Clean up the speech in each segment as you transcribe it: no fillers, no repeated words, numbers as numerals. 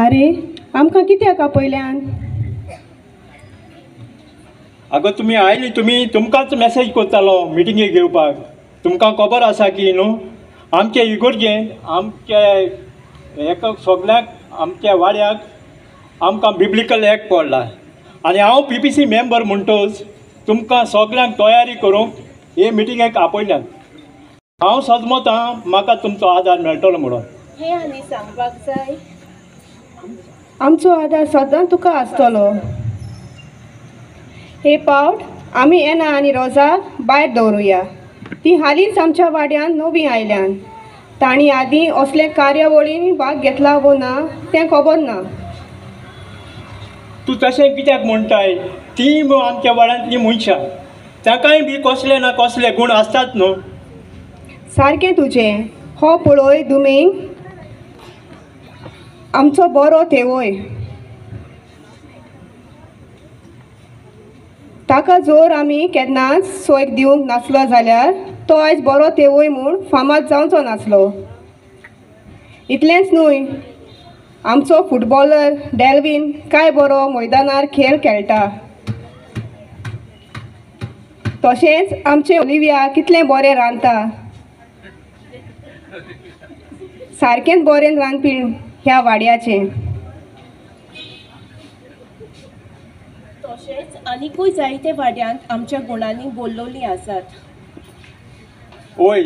अरे आमकां कित्याक आपयल्यान? अगो तुमी आयली तुमकांच मॅसेज करतालो मिटिंगेक येवपाक. तुमकां खबर आसा की न्हू आमचे इगोर्जेन आमच्या एका सगळ्याक आमच्या वाड्याक आमकां बिब्लिकल एक्ट पडला आनी हांव PPC मेंबर म्हणटच तुमकां सगळ्यांक तयारी करूंक हे मिटिंगेक आपयल्यान. हांव सजमतां म्हाका तुमचो आदार मेळटलो म्हणून. हे आनी सांगपाक जाय, आमचो आदार सदां तुका आसतलो. हे पावट आमी एना आनी रोजाक भायर दवरुया. ती हालींच आमच्या वाड्यान नवी आयल्यान. तांणी आदीं असले कार्यावळींनी भाग घेतला वो ना तें खबर ना. तूं तशें कित्याक म्हणटाय? ती आमच्या वाड्यांतलीं मनशां, ताकाय बी कसले ना कसले गूण आसतात न्हू. सारकें तुजें. हो पळय दुमींग आमचो बरो थेवय. ताका जोर आमी केन्नाच सोयक दिवंक नासलो जाल्यार तो आयज बरो थेवय म्हूण फामाद जावचो नासलो. इतलेंच न्हय, आमचो फुटबॉलर डेल्विन काय बरो मैदानार खेळ खेळटा. तशेंच आमचें ओलिविया कितलें बरें रांदता. सारकेंच बरें रांदपी ह्या वाड्याचें. तशेंच आनीकूय जायते वाड्यांत आमच्या गुणांनी बोललोलीं आसात. ओय,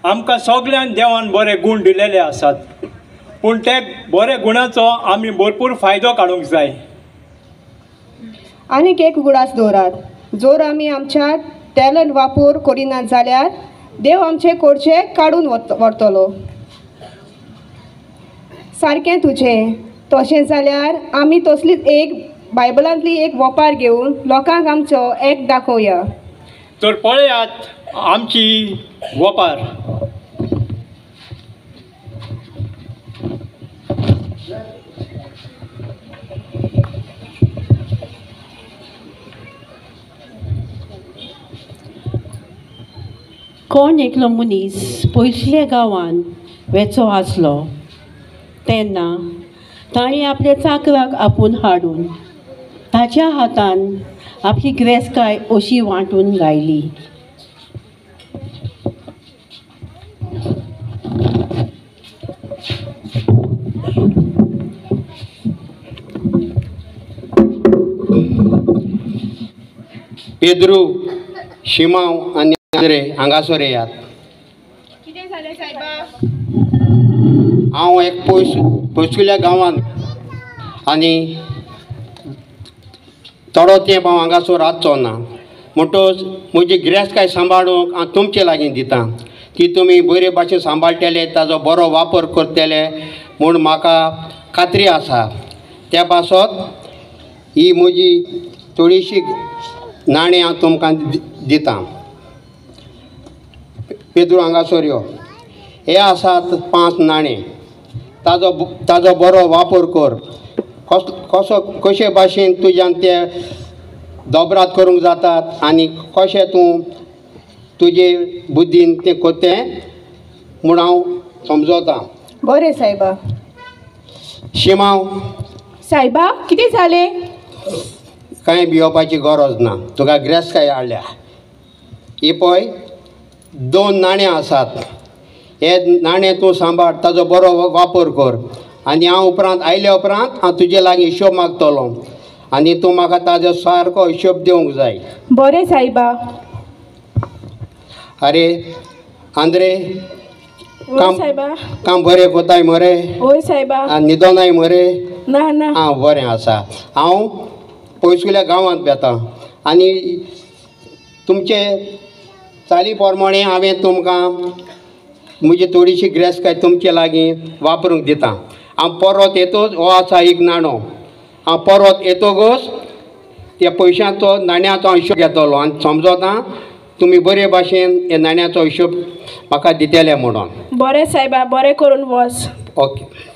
आमकां सगळ्यांक देवान बरे गूण दिलेले आसात, पूण ते बरे गुणाचो आमी भरपूर फायदो काडूंक जाय. आनीक एक उगडास दवरात. जोर आमी आमच्या टॅलंट वापर करिनात जाल्यार देव आमचे कडचे काडून व्हरतलो. सारकें तुजें. तशें जाल्यार आमी तसलीच एक बायबलांतली एक वपार घेवन लोकांक आमचो एक दाखोवया. तर पळयात आमची वपार. कोण एकलो मनीस पयसल्या गांवान वेचो आसलो तेन्ना ताणें आपल्या चाकराक आपूण हाडून ताच्या हातान आपली ग्रेस्काय अशी वांटून गायली. पेद्रू, शिमाव आनी आंद्रे हांगासर येयात. कितें जालें सायबा? हांव एक पयसुल्या गांवांत आनी थोडो तेंप हांव हांगासर रावचो ना. म्हणटच म्हजी गिरेस्तकाय सांबाळूंक हांव तुमचे लागीं दितां. ती तुमी बरे भाशेन सांबाळटले, ताजो बरो वापर करतले म्हूण म्हाका खात्री आसा. त्या पासत ही म्हजी थोडीशी नाणीं हांव तुमकां दितां. पेद्रू हांगासर यो. हे आसात 5 नाणें. ताजो बरो वापर कर. कशे भाशेन तुज्यान ते दोबरात करूंक जातात आनी कशें तूं तुजे बुद्धीन तें कोत्तें म्हूण हांव समजोतां. बरें सायबा. शिमाव, सायबा कितें जालें? कांय भिवपाची गरज ना. तुका गिरेस्तकाय हाडल्या. ही पळय 2 नाणें आसात. हे नाणें तूं सांबाळ, ताजो बरो वापर कर आनी हांव उपरांत आयल्या उपरांत हांव तुजे लागीं हिशोब मागतलो आनी तूं म्हाका ताजो सारको हिशोब दिवंक जाय. बरें सायबा. अरे आंद्रे, सायबा. काम बरें कोताय मरे? होय सायबा. न्हिदोनाय मरे? ना ना. आं बरें आसा. हांव पयसुल्या गांवांत येता आनी तुमचे चाली प्रमाणे हांवें तुमकां म्हजी थोडीशी गिरेस्तकाय तुमचे लागीं वापरूंक दितां. हांव परत येतोच हो आसा एक नाणो. हांव परत येतोगोच त्या पयशांचो नाण्याचो हिशोब घेतलो आनी समजोतां तुमी बरे भाशेन हे नाण्याचो हिशोब म्हाका दितले म्हणून. बरें सायबा. बरें करून वच. ओके.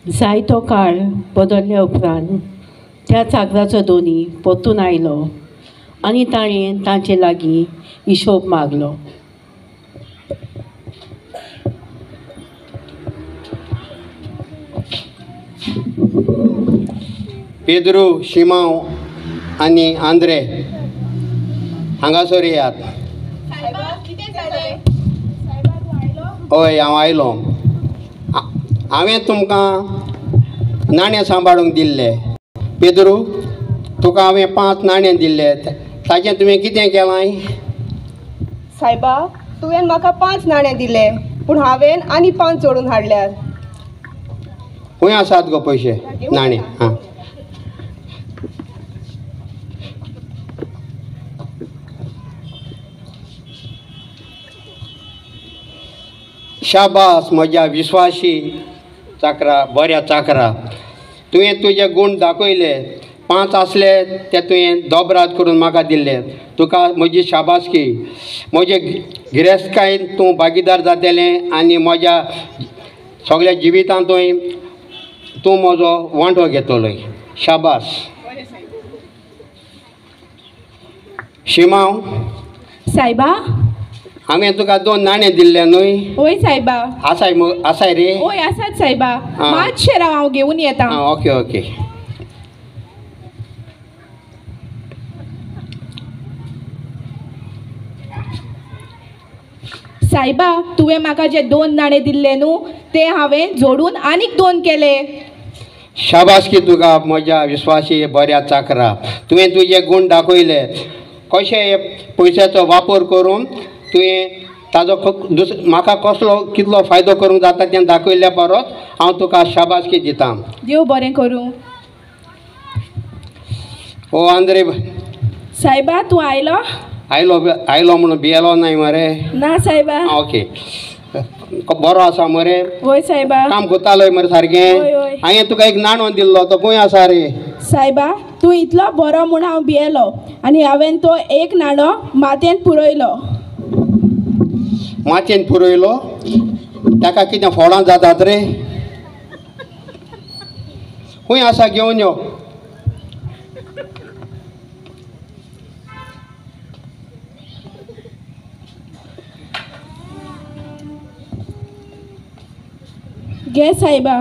जायतो काळ बदलल्या उपरांत त्या चाकराचो दोनी परतून आयलो आनी ताणें तांचे लागीं हिशोब मागलो. पेद्रू, शिमाव आनी आंद्रे हांगासर येयात. हय हांव आयलो. हांवें तुमकां नाणें सांबाळूंक दिल्ले. पेद्रू, तुका हांवें 5 नाणें दिल्ले, ताचें तुवें कितें केलां? सायबा, तुवें म्हाका 5 नाणें दिले, पूण हांवें आनी 5 जोडून हाडल्यात. खंय आसात गो पयशे नाणें? हां, शाबास म्हज्या विस्वाशी चाकरा, बऱ्या चाकरा. तुवें तुजे गूण दाखयले. 5 आसले ते तुवें दोबरात करून म्हाका दिल्ले. तुका म्हजी शाबासकी. म्हजे गिरेस्तकायेन तूं भागीदार जातलें आनी म्हज्या सगळ्या जिवितांतूय तूं म्हजो वांटो घेतलो. शाबास. शिमाव, सायबा. हांवें तुका 2 नाणें दिल्ले न्हय? ओय सायबा. आसाय रे? ओय आसात सायबा. मातशें राव, हांव घेवन येता. Okay okay. सायबा, तुवें म्हाका जे 2 नाणें दिल्ले न्हू, ते हांवें जोडून आनीक 2 केले. शाबासकी तुका म्हज्या विस्वासी बऱ्या चाकरा. तुवें तुजे गूण दाखयले. कशे पयशाचो वापर करून तुवें ताजो म्हाका कसलो कितलो फायदो करूंक जाता तें दाखयल्या परस हांव तुका शाबासकी दितां. देव बरें करूं. ओ आंद्रे. सायबा, तूं आयलो? आयलो म्हणून भियेलो नाय मरे? ना सायबा. ओके. बरो आसा मरे? ओय सायबा. काम कोतालोय मरे सारकें? ओय ओय. हांवें तुका एक नाणो दिल्लो, तो खंय आसा रे? सायबा, तूं इतलो बरो म्हूण हांव भियेलो आनी हांवें तो एक नाणो मातयेंत पुरयलो. मातयेन पुरयलो? ताका कितें फोडां जातात रे? खंय आसा घेवन यो. घे सायबा.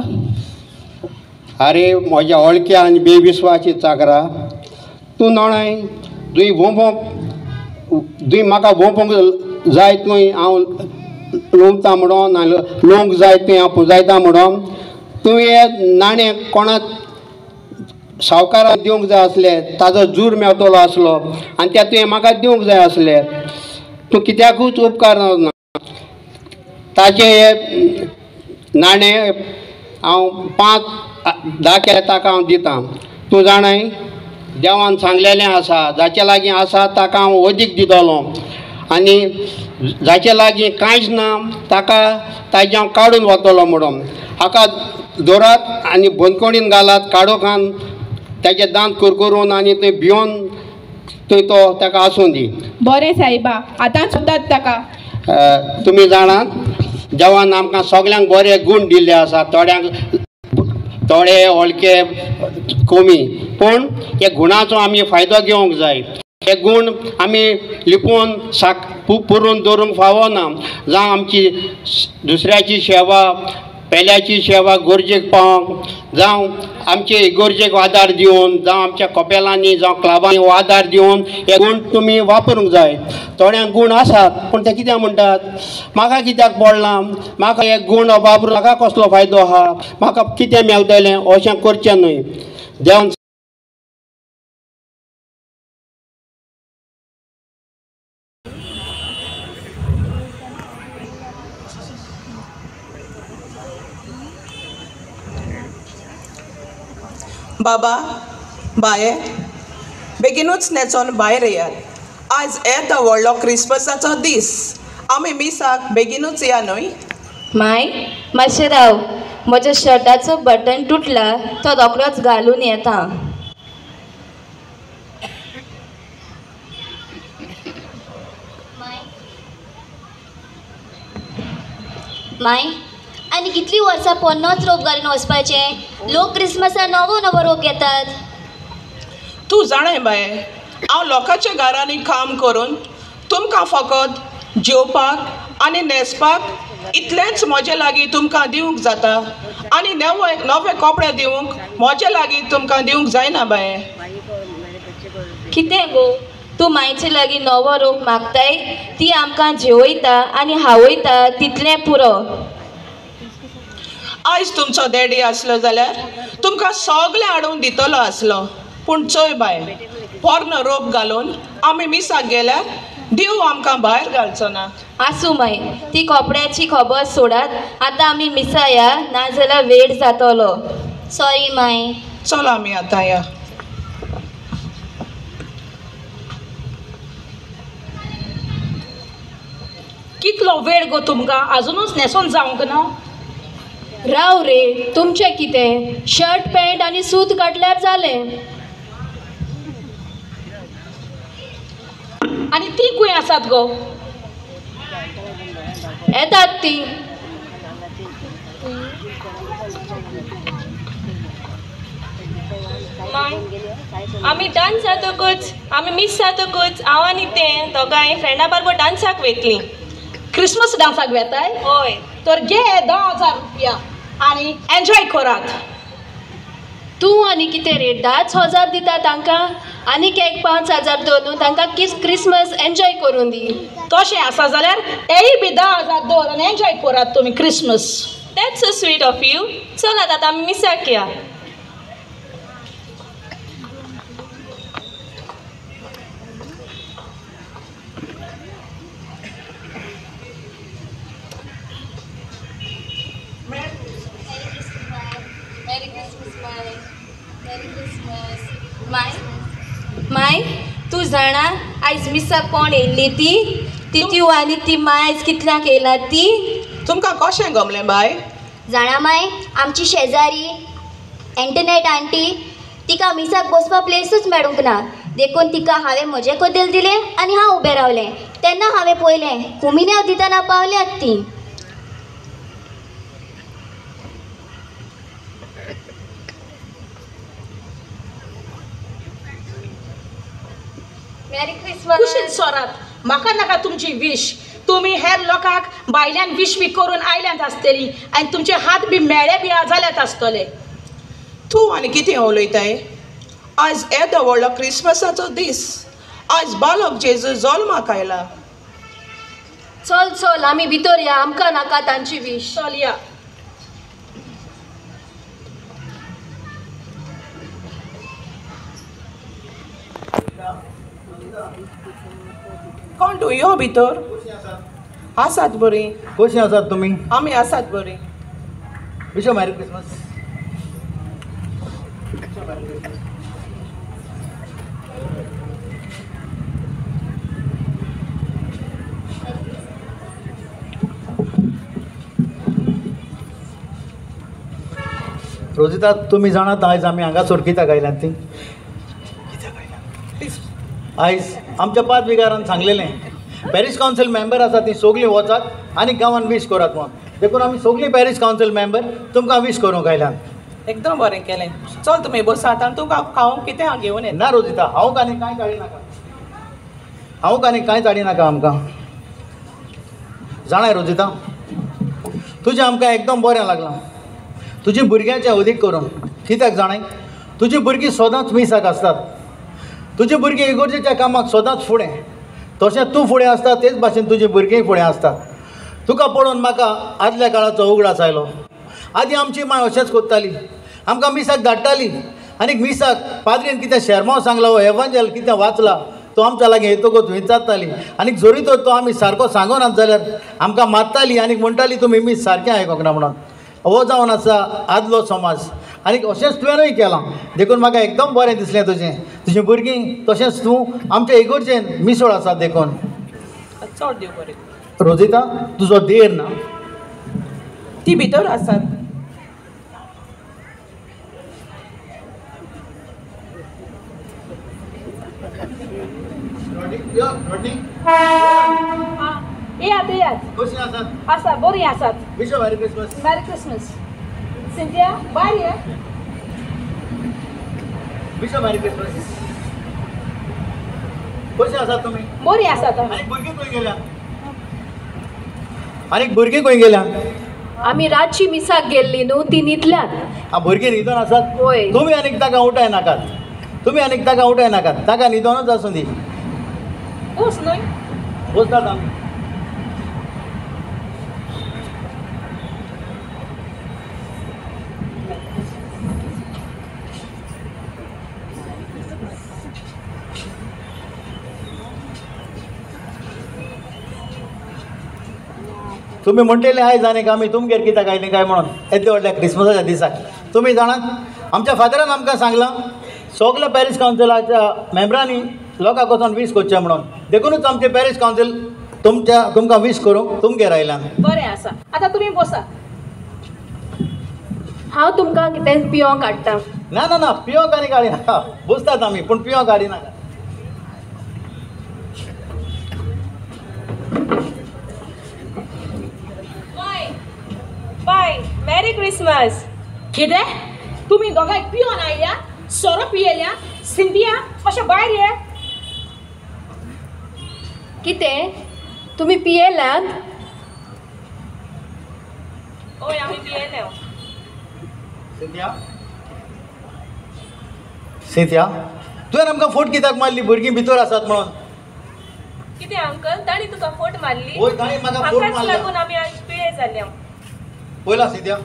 अरे म्हज्या वळख्या आनी बेविस्वाची चाकरा, तूं नोणाय तुवें म्हाका भोंवपाक जाय तुवें हांव लोंवता म्हणोन नाल्या लोंवंक जाय तुवें हांव पुंजायता म्हणोन तुवें नाणें कोणाक सावकाराक दिवंक जाय आसले, ताजो जूर मेवतलो आसलो आनी ते तुवें म्हाका दिवंक जाय आसले. तूं कित्याकूच उपकार ना. ताचे नाणें हांव 5-10 केले ताका हांव दितां. तूं जाणाय देवान सांगलेलें आसा, जाचे लागीं आसा ताका हांव अदीक दितलो आनी जाचे लागीं कांयच ना ताका ताजें हांव काडून वतलो म्हणून. हाका दोरात आनी बंदकोणीन घालात, काडोखान ताजे दांत कुरकुरून आनी थंय भियोन थंय तो ताका आसूं दी. बरें सायबा, आतां सुद्दां ताका. तुमी जाणात देवान आमकां सगळ्यांक बरे गूण दिल्ले आसा. थोडे वळखे कमी, पूण हे गुणाचो आमी फायदो घेवंक जाय. हे गूण आमी लिपोवन पुरून दवरूंक फावना. जावं आमची दुसऱ्याची सेवा, पेल्याची सेवा गरजेक पावोंक, जावं आमचे इगोर्जेक आदार दिवन, जावं आमच्या कपेलांनी जावं क्लबांनी आदार दिवन हे गूण तुमी वापरूंक जाय. थोड्यांक गूण आसात पूण ते कित्याक म्हणटात म्हाका कित्याक पडलां, म्हाका हे गूण वापरून म्हाका कसलो फायदो आहा, म्हाका कितें मेवतलें, अशें करचें न्हय. देवन बाबा, बाये, बेगीनूच नेचोन भायर येयात. आज येता व्हडलो क्रिसमसाचो दीस. आमी मिसाक बेगीनूच या न्हय? माय, मातशें राव. म्हज्या शर्टाचो बटन तुटला, तो रोखडोच घालून येता. माय, आनी कितलीं वर्सां पोन्नोच रोप घालून वचपाचें? लोक क्रिसमसाक नवो नवो रोप घेतात. तूं जाणाय बाये, हांव लोकांच्या घरांनी काम करून तुमकां फकत जेवपाक आनी न्हेसपाक इतलेंच म्हजे लागीं तुमकां दिवंक जाता आनी नवे कपडे दिवंक म्हजे लागीं तुमकां दिवंक जायना बाये. कितें गो, तूं मायचे लागीं नवो रोप मागताय, ती आमकां जेवयता आनी हावयता तितलें पुरो. आयज तुमचो डॅडी आसलो जाल्यार तुमकां सगळें हाडून दितलो आसलो. पूण चोय बाय, पोरनो रोप घालून आमी मिसाक गेल्यार देव आमकां भायर घालचो ना. आसूं माय, ती कपड्याची खबर सोडात. आतां आमी मिसा या, नाजाल्यार वेळ जातलो. सॉरी माय. चल आमी आतां या. कितलो वेळ गो तुमकां, आजुनूच न्हेसोन जावंक ना? राव रे, तुमचें कितें? शर्ट पॅन्ट आनी सूत काडल्यार जालें. आनी ती खंय आसात गो? येतात ती. माय, आमी डान्स जातकूच, आमी मिस जातकूच हांव आनी तें दोगांय फ्रेंडा बरोबर डान्साक वयतलीं. क्रिसमस डान्साक वेताय? हय. तर घे 10,000 रुपया आनी एन्जॉय करात. तूं आनी कितें रे, 10,000 दिता तांकां? आनीक एक 5,000 दवरून तांकां क्रिसमस एन्जॉय करून दी. तशें आसा जाल्यार तेय बी 10,000 दवर आनी एन्जॉय करात तुमी Christmas. That's so sweet of you. चल आतां आमी मिसाक या. माय, तूं जाणा आयज मिसाक कोण येयल्ली ती तू आनी ती माय आयज कितल्याक येयला ती? तुमकां कशें गमलें बाय? जाणा माय, आमची शेजारी इंटरनेट आंटी, तिका मिसाक बसपा प्लेसूच मेळूंक ना. देखून तिका हांवें म्हजें कदेल दिलें आनी हांव उबें रावलें. तेन्ना हांवें पळयलें कुमिन्याव दितना पावल्यात ती. मेरी क्रिसमस. कुशीन सोरात, म्हाका नाका तुमची विश. तुमी हेर लोकांक भायल्यान विश बी करून आयल्यात आसतली आनी तुमचे हात बी मेळे बी जाल्यात आसतले. तूं आनी कितें उलयताय? आयज येदो व्हडलो क्रिसमसाचो दीस. आयज बालक जेजू जल्माक आयला. चल चल, आमी भितर या. आमकां नाका तांची विश. चल या. कोण तूं यो भितर? आसात बरीं. कशीं आसात तुमी? आमी आसात बरीं. विश मॅरी क्रिसमस. रोजिता, तुमी जाणात आयज आमी हांगासर कित्याक आयल्यात ती? आयज आमच्या 5 विगारान सांगलेलें पॅरीश कावन्सील मेंबर आसा ती सगळीं वचात आनी गांवांत वीश करात म्हणून. देखून आमी सगळीं पॅरीश कावन्सील मेंबर तुमकां वीश करूंक आयल्यात. एकदम बरें केलें. चल तुमी बसात आनी तुमकां खावंक कितें घेवन येता. ना रोजिता, हांव आनी कांय काडी नाका. हांव आनी कांयच हाडी नाका आमकां. जाणाय रोजिता, तुजें आमकां एकदम बरें लागलां. तुजीं भुरग्यांचें अदीक करून. कित्याक जाणाय, तुजीं भुरगीं सदांच मिसाक आसतात. तुजीं भुरगीं इगोर्जेच्या कामाक सदांच फुडें. तशें तूं फुडें आसता तेच भाशेन तुजीं भुरगींय फुडें आसतात. तुका पळोवन म्हाका आदल्या काळाचो उगडास आयलो. आदीं आमची माय अशेंच करताली. आमकां मिसाक धाडटाली आनी मिसाक पाद्रीन कितें शर्माव सांगला वो एवंजल कितें वाचला तो आमच्या लागीं येतकूच विचारताली. आनी जोरी तर तो आमी सारको सांगोनात जाल्यार आमकां मारताली आनी म्हणटाली तुमी मीस सारकें आयकोंक ना म्हणून. हो जावन आसा आदलो समाज. आनी अशेंच तुवेंनूय केलां. देखून म्हाका एकदम बरें दिसलें तुजें भुरगीं. तशेंच तूं आमच्या इगोर्जेन मिसळ आसात. देखून चड देव बरें. रोजिता, तुजो देर ना? ती भितर आसात. येयात कशी आसात आसा बरी आसात विश मॅरी क्रिसमस मॅरी क्रिसमस सिंथिया बाय ये विश मॅरी क्रिसमस कशी आसात तुमी बरी आसात आनी भुरगीं खंय गेल्या आनीक भुरगीं खंय गेल्या आमी रातची मिसाक गेल्ली न्हू ती न्हिदल्यात भुरगीं न्हिदून आसात होय तुमी आनीक ताका उठाय नाकात ताका न्हिदोनूच आसूं दी बस न्हय बसतात आमी तुमी म्हणटले आयज आनीक आमी तुमगेर कित्याक आयलीं काय म्हणून येदे व्हडल्या क्रिसमसाच्या दिसाक तुमी जाणात आमच्या फादरान आमकां सांगलां सगल्या पॅरीस कावन्सिलाच्या मेंबरांनी लोकांक वचून वीस करचें म्हणून देखूनच आमचें पॅरीस कावन्सील तुमकां वीस करूंक तुमगेर आयलां बरें आसा आतां तुमी बसा हांव तुमकां कितें पियोंक हाडटां ना पियोंक आनी काडी नाका बसतात आमी पूण पियोंक काडी नाका बाय मॅरी क्रिसमस कितें तुमी दोगांय पियोन आयल्या सोरो पियेल्या सिंधिया मातशें भायर ये कितें तुमी पियेल्यात हय आमी पियेल्यो सिंथिया तुवें आमकां फोट कित्याक मारली भुरगीं भितर आसात म्हणून कितें अंकल ताणी तुका फोट मारली होय ताणें म्हाका फोट हाकाच मारला लागून आमी आज पिळे जाल्या पळयला सिंथिया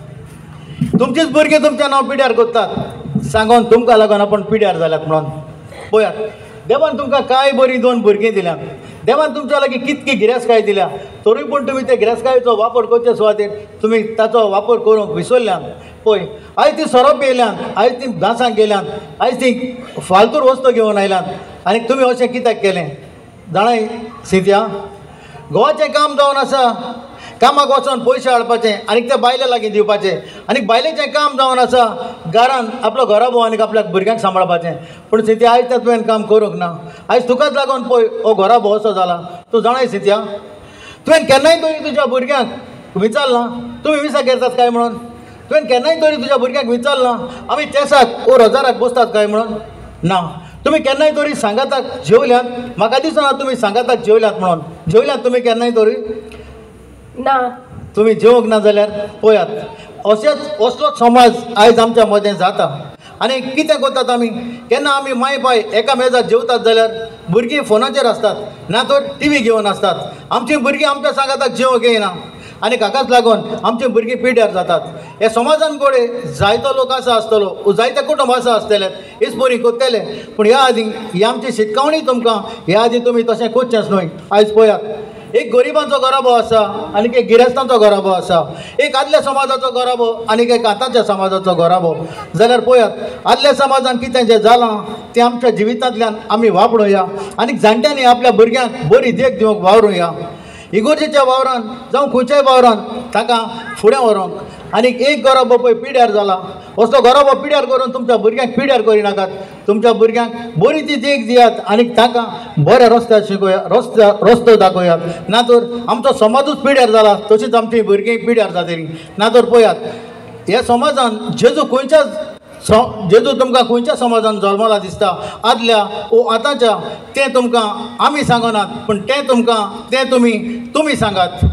तुमचेच भुरगे तुमचें नांव पिड्यार करतात सांगून तुमकां लागून आपण पिड्यार जाल्यात म्हणून पळयात देवान तुमकां काय बरी दोन भुरगीं दिल्यात देवान तुमच्या लागीं कितकी गिरेस्काय दिल्या तरी पूण तुमी ते गिरेस्कायेचो वापर करचे सुवातेर तुमी ताचो वापर करूंक विसरल्यात पळय आयज ती सोरो पेयल्यात आयज ती डांसांक गेल्यात आयज ती फालतूर वस्तू घेवन आयल्यात आनी तुमी अशें कित्याक केलें जाणाय सिंथिया घोवाचें काम जावन आसा कामाक वचोन पयशे हाडपाचें आनीक ते बायले लागीं दिवपाचें आनीक बायलेचें काम जावन आसा घरान आपलो घराबो आनीक आपल्या भुरग्यांक सांबाळपाचें पूण सिंथिया आयज तें तुवें काम करूंक ना आयज तुकाच लागून पळय हो घराबो असो जाला तूं जाणाय सिंथिया तुवें केन्नाय तरी तुज्या भुरग्यांक विचारलां तुमी विसाक येतात काय म्हणून तुवें केन्नाय तरी तुज्या भुरग्यांक विचारलां आमी तेसाक ओर हजाराक बसतात काय म्हणून ना तुमी केन्नाय तरी सांगाताक जेवल्यात म्हाका दिसना तुमी सांगाताक जेवल्यात म्हणून जेवल्यात तुमी केन्नाय तरी ना तुमी जेवंक ना जाल्यार पळयात अशेंच असलोच समाज आयज आमच्या मदें जाता आनी कितें करतात आमी केन्ना आमी माय बाय एका मेजार जेवतात जाल्यार भुरगीं फोनाचेर आसतात ना तर टी घेवन आसतात आमचीं भुरगीं आमच्या सांगाताक जेवंक येना आनी हाकाच लागून आमचीं भुरगीं पिड्यार जातात हे समाजान गोडे जायतो लोक आसतलो जायते कुटुंब आसतले हेच बरी करतले पूण ह्या आदी ही आमची शिटकावणी तुमकां ह्या आदी तुमी तशें करचेंच न्हय आयज पळयात एक गरिबांचो घराबो आसा आनीक एक गिरेस्तांचो घराबो आसा एक आदल्या समाजाचो घराबो आनीक एक आतांच्या समाजाचो घराबो जाल्यार पळयात आदल्या समाजान कितें जें जालां तें आमच्या जिवितांतल्यान आमी वापरूया आनीक जाणट्यांनी आपल्या भुरग्यांक बरी देख दिवंक वावरूया इगोर्जेच्या वावरान जावं खंयच्याय वावरान ताका फुडें व्हरूंक आनीक एक गरोबो पळय पिड्यार जाला असलो गरोबो पिड्यार करून तुमच्या भुरग्यांक पिड्यार करिनाकात तुमच्या भुरग्यांक बरी ती देख दियात आनीक ताका बऱ्या रस्त्यार शिकोया रस्तो दाखोयात ना तर आमचो समाजूच पिड्यार जाला तशीच आमची भुरगीं पिड्यार जातली ना तर पळयात ह्या समाजान जेजू तुमकां खंयच्या समाजान जल्मला दिसता आदल्या ओ आतांच्या तें तुमकां आमी सांगनात पूण तें तुमी सांगात